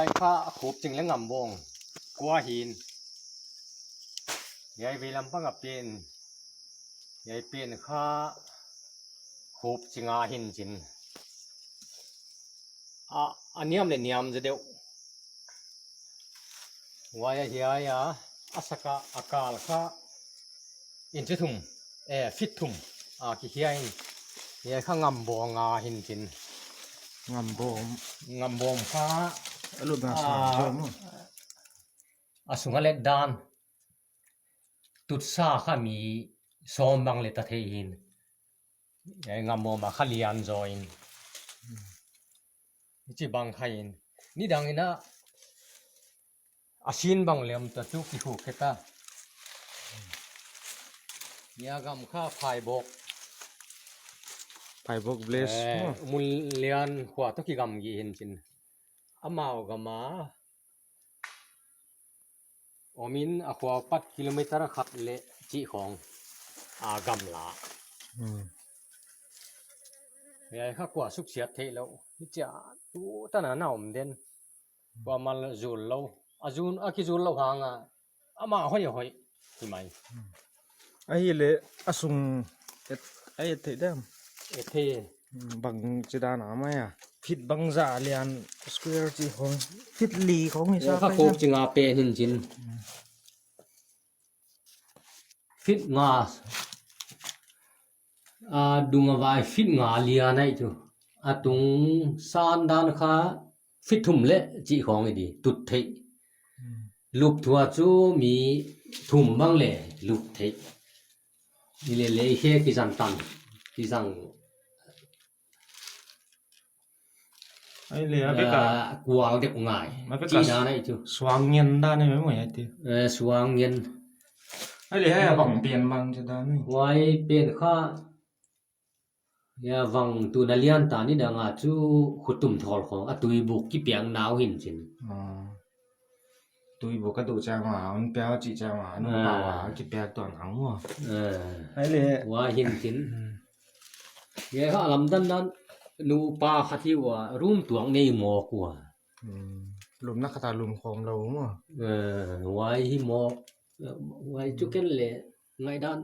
ยข้าขบจึงแล้วงำวงกัวหินยายเวลำพังกับเป็นยายเป็นข้าขบจึงอาหินจินอันนี้มันเนี่ยมันจะเดียววายเฮียอาสกะอากาลข้าอินจะทุ่มฟิตทุ่มกี่เฮียอินเฮียข้างำวงอาหินจินงำบมงำวงข้าลุดมาสองสุงเล็ดดานตุดซาข้ามีซ้อมบังเลตเทียนงามโมมาข้าเลียนจอยน์นี่จีบังไทยน์นี่ดังอินะอาชินบังเลมตัดจุกิหูเกตาเนี่ยกำข้าไผ่บกเบลสมุลเลียนขวาตุกิกำกีหินจินอามาวกำมาอมินอควา8 กิโลเมตรขัดเละจีของกำลาเฮ้ยข้ากว่าสุกเสียเทแล้วนี่จ้าตัวตั้งหน้าผมเด่นกว่ามันจูนเราจูนคิจูนเราหางมาห้อยที่ไหมไอ้เละสุงไอ้เทเดมเทบังจะได้หนาไหมฟิตบังจ่าเลียนสแควร์จีของฟิตลีของนี่ข้าโคบจึงเปหินจินฟิตงาดุงวายฟิตงาเลียนไอ้จูตุงซานดานข้าฟิตทุ่มเละจีของไอ้ดีตุดเทลูกทัวจูมีทุ่มบังเละลูกเทนี่เละเฮกิจันตันกิจังไอ้เละเป็นกวางเด็กง่ายจีน่าไอ้จูสว่างเย็นได้ไหมไม่ไอ้ที่สว่างเย็นไอ้เละบังเปลี่ยนบังจะได้ไหมไว้เป็นข้าวังตัวนัเลียนตานี่ดังจูขุดตุ่มทอลของตุยบุกกี่เปียงหนาวหินจินตุยบุกก็ดูจังหวะมันเปียกจีจังหวะนุ่งเปล่ากี่เปียกตัวหนังวะไอ้เละว่าหินจินข้าลำดันนั้นนูปาขัดที่ว่ารุ่มตัวในหมอกว่าลุมนักตาลุมคมเราไว้หิมอกไว้จุกันเละไงด้าน